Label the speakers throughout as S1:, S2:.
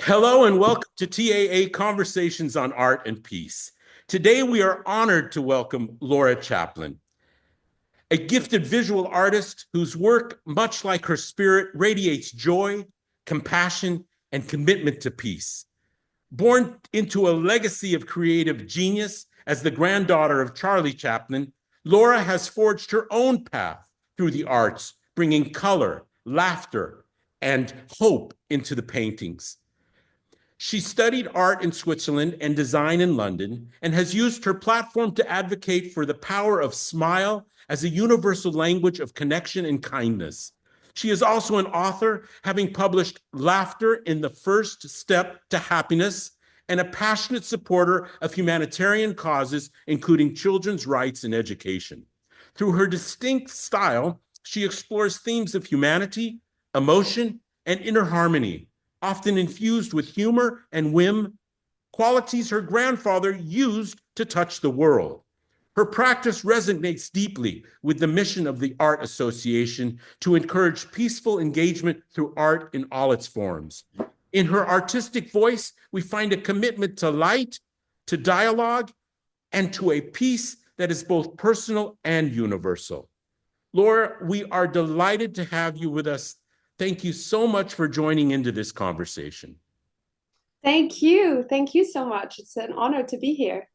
S1: Hello and welcome to TAA Conversations on Art and Peace. Today we are honored to welcome Laura Chaplin, a gifted visual artist whose work, much like her spirit, radiates joy, compassion, and commitment to peace. Born into a legacy of creative genius as the granddaughter of Charlie Chaplin, Laura has forged her own path through the arts, bringing color, laughter, and hope into the paintings. She studied art in Switzerland and design in London and has used her platform to advocate for the power of smile as a universal language of connection and kindness. She is also an author, having published Laughter in the First Step to Happiness, and a passionate supporter of humanitarian causes, including children's rights and education. Through her distinct style, she explores themes of humanity, emotion, and inner harmony, often infused with humor and whim, qualities her grandfather used to touch the world. Her practice resonates deeply with the mission of the Art Association to encourage peaceful engagement through art in all its forms. In her artistic voice, we find a commitment to light, to dialogue, and to a peace that is both personal and universal. Laura, we are delighted to have you with us. Thank you so much for joining into this conversation.
S2: Thank you. Thank you so much. It's an honor to be here.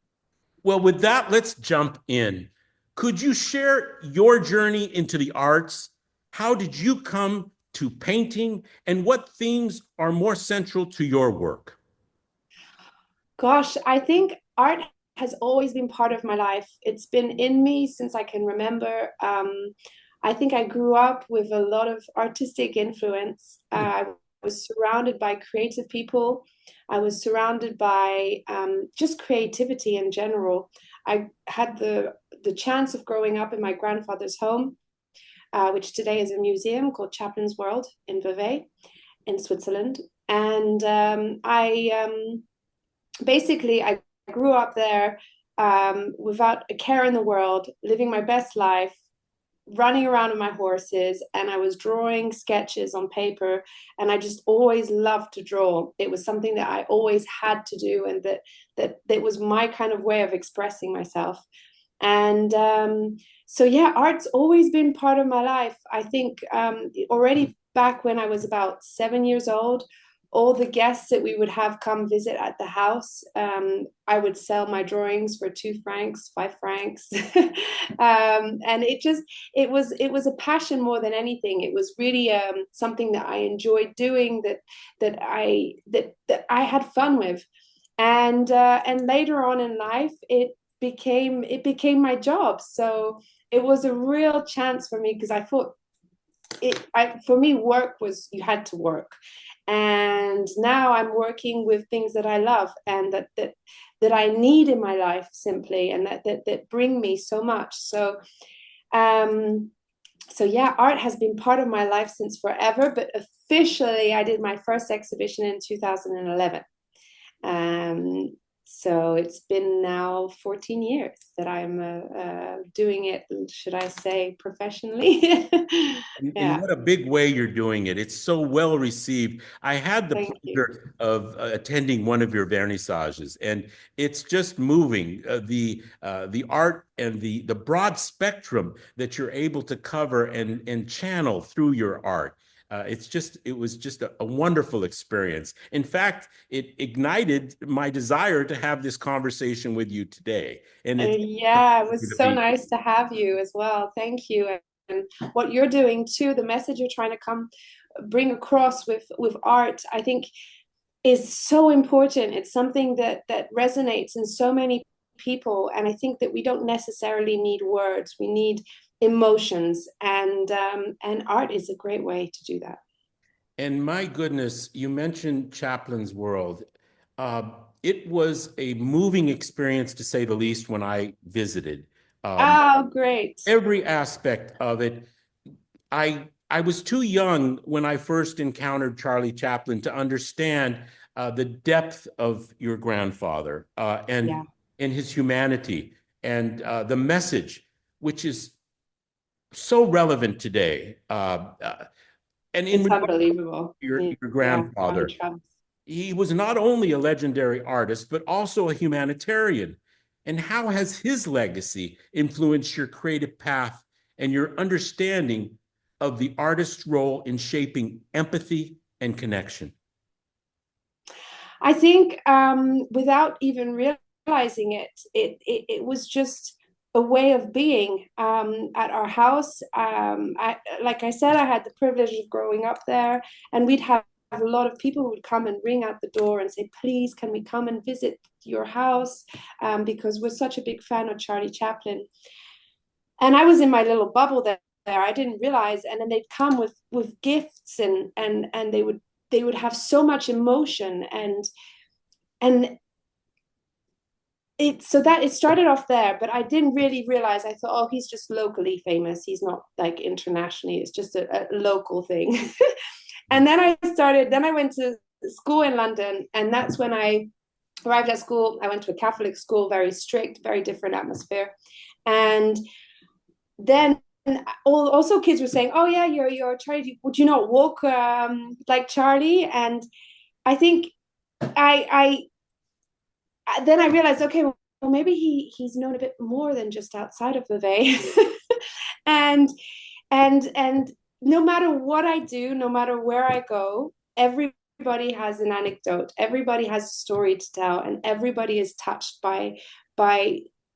S1: Well, with that, let's jump in. Could you share your journey into the arts? How did you come to painting, and what themes are more central to your work?
S2: Gosh, I think art has always been part of my life. It's been in me since I can remember. I think I grew up with a lot of artistic influence. I was surrounded by creative people. I was surrounded by just creativity in general. I had the chance of growing up in my grandfather's home, which today is a museum called Chaplin's World in Vevey in Switzerland. And basically, I grew up there without a care in the world, living my best life, running around with my horses, and I was drawing sketches on paper. And I just always loved to draw. It was something that I always had to do, and that was my kind of way of expressing myself. And so, yeah, art's always been part of my life. I think already back when I was about 7 years old, all the guests that we would have come visit at the house, I would sell my drawings for 2 francs, 5 francs, and it was a passion more than anything. It was really something that I enjoyed doing, that I had fun with, and later on in life, it became my job. So it was a real chance for me because I thought for me, work was, you had to work. And now I'm working with things that I love and that I need in my life, simply, and that bring me so much. Um so yeah, art has been part of my life since forever, but officially I did my first exhibition in 2011. um so it's been now 14 years that I'm doing it, should I say, professionally.
S1: In
S2: Yeah.
S1: what a big way you're doing it. It's so well received. I had the
S2: Thank you.
S1: pleasure of attending one of your vernissages, and it's just moving. The art and the broad spectrum that you're able to cover and channel through your art. It was just a wonderful experience. In fact, it ignited my desire to have this conversation with you today. And it's
S2: Yeah, it
S1: to
S2: was so
S1: be
S2: nice to have you as well. Thank you. And what you're doing too, the message you're trying to come bring across with art, I think is so important. It's something that resonates in so many people, and I think that we don't necessarily need words. We need emotions, and art is a great way to do that.
S1: And my goodness, you mentioned Chaplin's World. Uh, it was a moving experience, to say the least, when I visited. Um,
S2: Oh, great.
S1: every aspect of it. I was too young when I first encountered Charlie Chaplin to understand the depth of your grandfather
S2: Yeah,
S1: and his humanity and the message, which is so relevant today. And in
S2: it's
S1: regard
S2: unbelievable.
S1: to
S2: Yeah,
S1: your
S2: yeah, time
S1: grandfather,
S2: travels.
S1: He was not only a legendary artist, but also a humanitarian. And how has his legacy influenced your creative path and your understanding of the artist's role in shaping empathy and connection?
S2: I think without even realizing it, it was just a way of being at our house. Like I said, I had the privilege of growing up there, and we'd have a lot of people who would come and ring at the door and say, please, can we come and visit your house? Because we're such a big fan of Charlie Chaplin. And I was in my little bubble there. I didn't realize, and then they'd come with gifts, and they would have so much emotion, and it started off there, but I didn't really realize. I thought, oh, he's just locally famous, he's not like internationally, it's just a local thing. And then I went to school in London, and that's when I arrived at school. I went to a Catholic school, very strict, very different atmosphere. And then also kids were saying, oh yeah, you're Charlie, would you not walk like Charlie? And I think I then I realized, okay, well, maybe he's known a bit more than just outside of Vevey. and and no matter what I do, no matter where I go, everybody has an anecdote, everybody has a story to tell, and everybody is touched by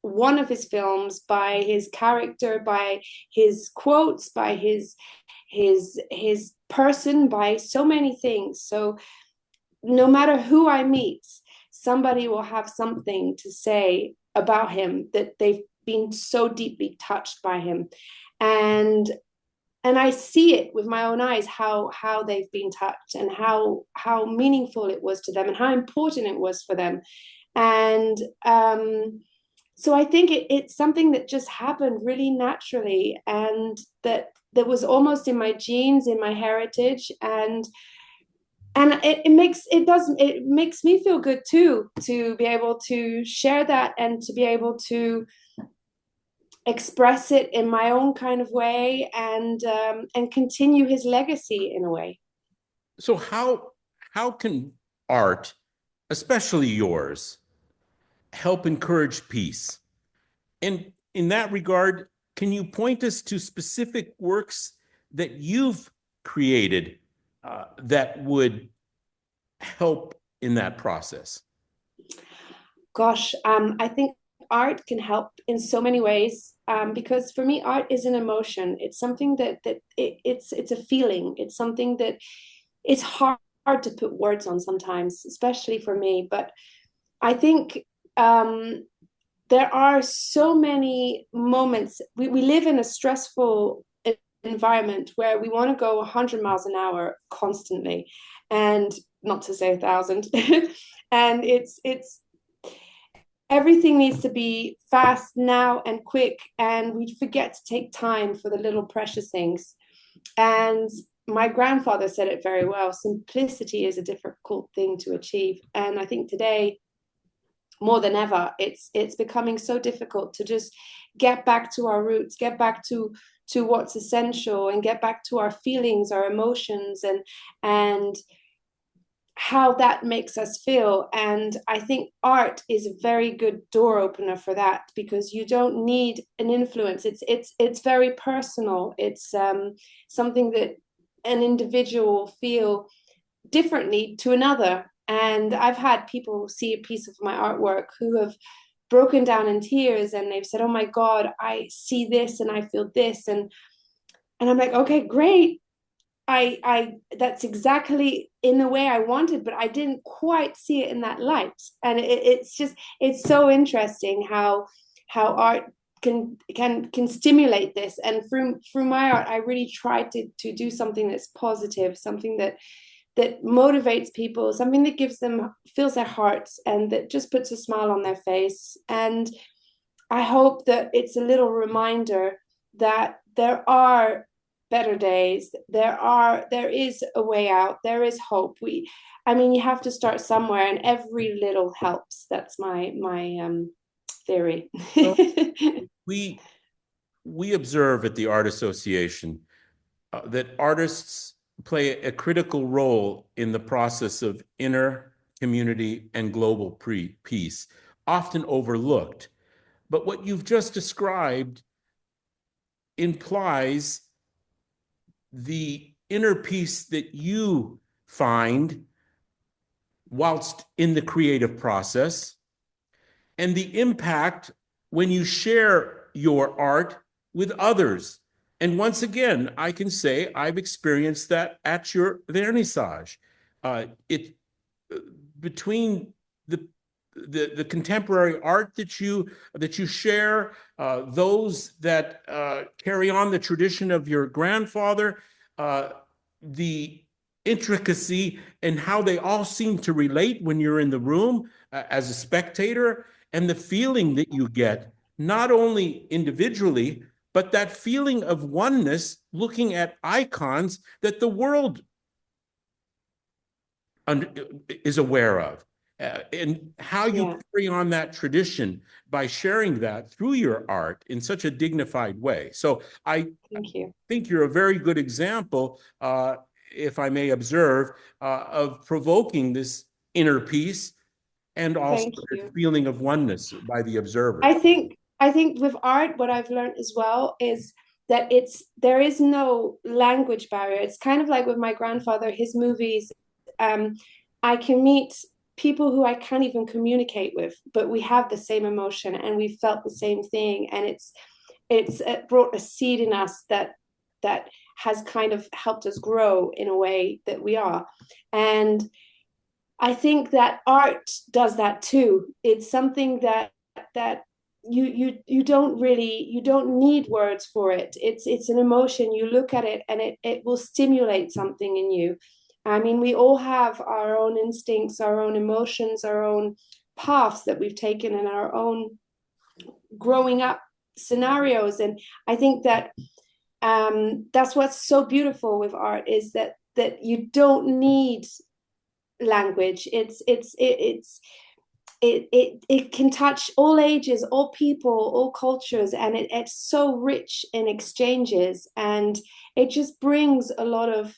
S2: one of his films, by his character, by his quotes, by his person, by so many things. So no matter who I meet, somebody will have something to say about him, that they've been so deeply touched by him. And I see it with my own eyes, how they've been touched, and how meaningful it was to them, and how important it was for them. And so I think it's something that just happened really naturally, and that was almost in my genes, in my heritage. And it makes me feel good too, to be able to share that, and to be able to express it in my own kind of way, and continue his legacy in a way.
S1: So how can art, especially yours, help encourage peace? And in that regard, can you point us to specific works that you've created that would help in that process?
S2: Gosh, I think art can help in so many ways, because for me, art is an emotion. It's something it's a feeling. It's something that it's hard to put words on sometimes, especially for me. But I think there are so many moments. We live in a stressful environment where we want to go 100 miles an hour constantly, and not to say 1,000. And it's everything needs to be fast now and quick, and we forget to take time for the little precious things. And my grandfather said it very well: simplicity is a difficult thing to achieve. And I think today, more than ever, it's becoming so difficult to just get back to our roots, get back to what's essential, and get back to our feelings, our emotions, and how that makes us feel. And I think art is a very good door opener for that, because you don't need an influence. It's very personal. It's something that an individual feel differently to another. And I've had people see a piece of my artwork who have broken down in tears, and they've said, oh my God, I see this and I feel this. And I'm like, okay, great. I that's exactly in the way I wanted, but I didn't quite see it in that light. And it's so interesting how art can stimulate this. And through my art, I really tried to do something that's positive, something that motivates people, something that gives them, fills their hearts, and that just puts a smile on their face. And I hope that it's a little reminder that there are better days. There is a way out. There is hope. I mean, you have to start somewhere, and every little helps. That's my theory.
S1: Well, we observe at the Art Association that artists play a critical role in the process of inner community and global peace, often overlooked. But what you've just described implies the inner peace that you find whilst in the creative process, and the impact when you share your art with others. And once again, I can say I've experienced that at your vernissage. It between the the contemporary art that you share, those that carry on the tradition of your grandfather, the intricacy and how they all seem to relate when you're in the room as a spectator, and the feeling that you get, not only individually, but that feeling of oneness looking at icons that the world is aware of. And how you
S2: Yeah,
S1: carry on that tradition by sharing that through your art in such a dignified way. So I
S2: thank you.
S1: think you're a very good example, if I may observe, of provoking this inner peace and also
S2: Thank
S1: this
S2: you.
S1: feeling of oneness by the observer.
S2: I think with art, what I've learned as well is that there is no language barrier. It's kind of like with my grandfather, his movies. Um, I can meet people who I can't even communicate with, but we have the same emotion and we felt the same thing, and it brought a seed in us that has kind of helped us grow in a way that we are. And I think that art does that too. It's something that you don't need words for it. It's an emotion. You look at it and it will stimulate something in you. I mean, we all have our own instincts, our own emotions, our own paths that we've taken in our own growing up scenarios. And I think that that's what's so beautiful with art is that you don't need language. It can touch all ages, all people, all cultures, and it's so rich in exchanges, and it just brings a lot of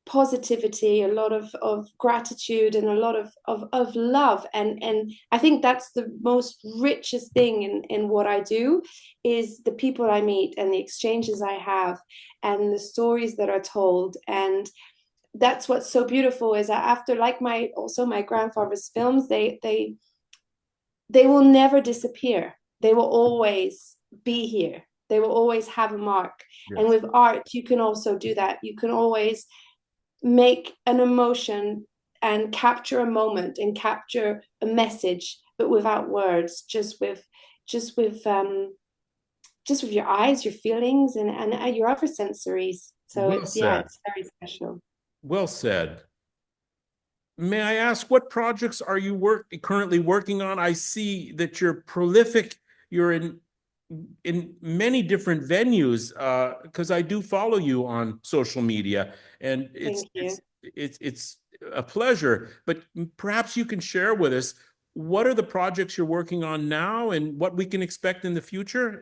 S2: positivity, a lot of gratitude, and a lot of love. And I think that's the most richest thing in what I do is the people I meet and the exchanges I have and the stories that are told. And that's what's so beautiful is that after like my grandfather's films, they will never disappear. They will always be here. They will always have a mark. And
S1: Yes.
S2: with art you can also do that. You can always make an emotion and capture a moment and capture a message, but without words, just with just with your eyes, your feelings, and your other sensories. So
S1: Well
S2: it's, yeah,
S1: said.
S2: it's very special.
S1: Well said. May I ask what projects are you currently working on? I see that you're prolific. You're in many different venues because I do follow you on social media, and
S2: Thank you.
S1: it's a pleasure. But perhaps you can share with us what are the projects you're working on now and what we can expect in the future.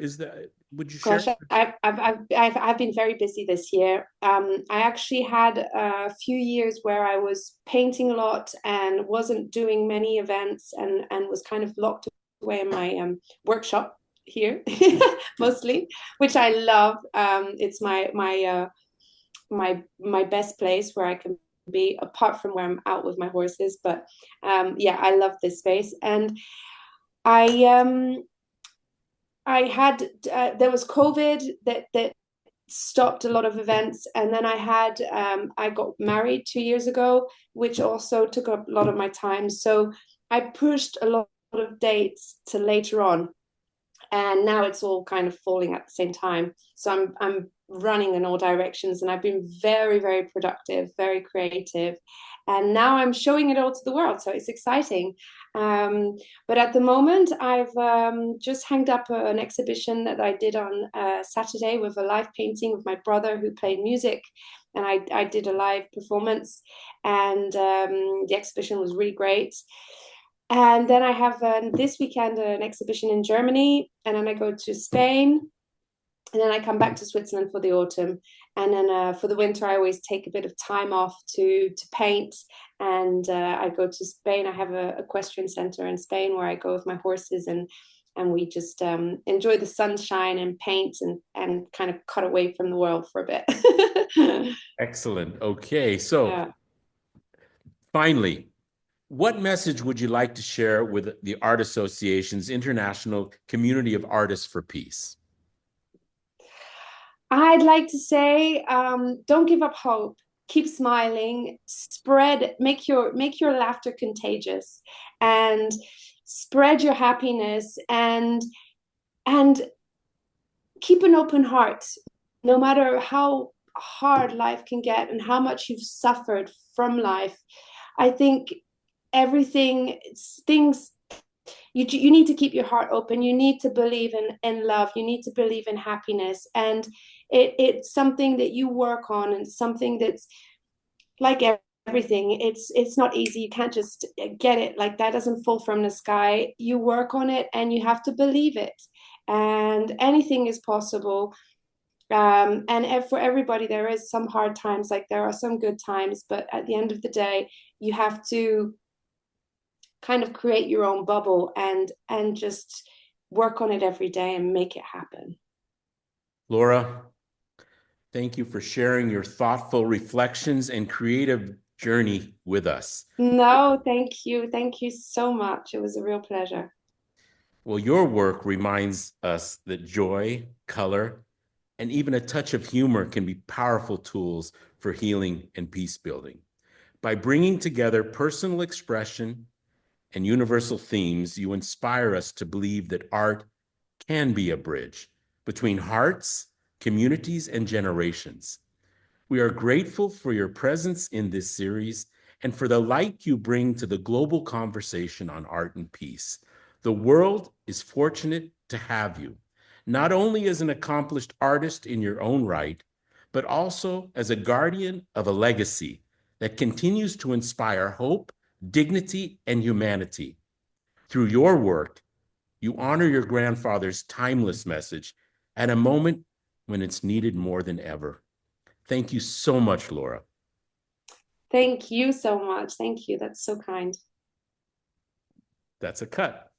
S1: Would you share?
S2: Gosh, I've been very busy this year. I actually had a few years where I was painting a lot and wasn't doing many events, and was kind of locked away in my workshop here mostly, which I love. It's my best place where I can be, apart from where I'm out with my horses. But yeah, I love this space. And I I had there was COVID that stopped a lot of events, and then I got married 2 years ago, which also took up a lot of my time. So I pushed a lot of dates to later on, and now it's all kind of falling at the same time. So I'm running in all directions, and I've been very, very productive, very creative, and now I'm showing it all to the world. So it's exciting. But at the moment, I've just hanged up an exhibition that I did on Saturday with a live painting with my brother who played music, and I did a live performance, and the exhibition was really great. And then I have this weekend an exhibition in Germany, and then I go to Spain And then I come back to Switzerland for the autumn, and then for the winter I always take a bit of time off to paint. And I go to Spain. I have a equestrian center in Spain where I go with my horses, and we just enjoy the sunshine and paint and kind of cut away from the world for a bit.
S1: Excellent. Okay. So
S2: Yeah.
S1: finally, what message would you like to share with the Art Association's International Community of Artists for Peace?
S2: I'd like to say, don't give up hope. Keep smiling. Spread. Make your laughter contagious, and spread your happiness. And keep an open heart, no matter how hard life can get and how much you've suffered from life. I think everything things you need to keep your heart open. You need to believe in love. You need to believe in happiness, and it's something that you work on, and something that's like everything. It's not easy. You can't just get it like that. Doesn't fall from the sky. You work on it, and you have to believe it. And anything is possible. And for everybody, there is some hard times. Like there are some good times, but at the end of the day, you have to kind of create your own bubble and just work on it every day and make it happen.
S1: Laura, thank you for sharing your thoughtful reflections and creative journey with us.
S2: No, thank you. Thank you so much. It was a real pleasure.
S1: Well, your work reminds us that joy, color, and even a touch of humor can be powerful tools for healing and peace building. By bringing together personal expression and universal themes, you inspire us to believe that art can be a bridge between hearts, communities, and generations. We are grateful for your presence in this series and for the light you bring to the global conversation on art and peace. The world is fortunate to have you, not only as an accomplished artist in your own right, but also as a guardian of a legacy that continues to inspire hope, dignity, and humanity. Through your work, you honor your grandfather's timeless message at a moment when it's needed more than ever. Thank you so much, Laura.
S2: Thank you so much. Thank you. That's so kind.
S1: That's a cut.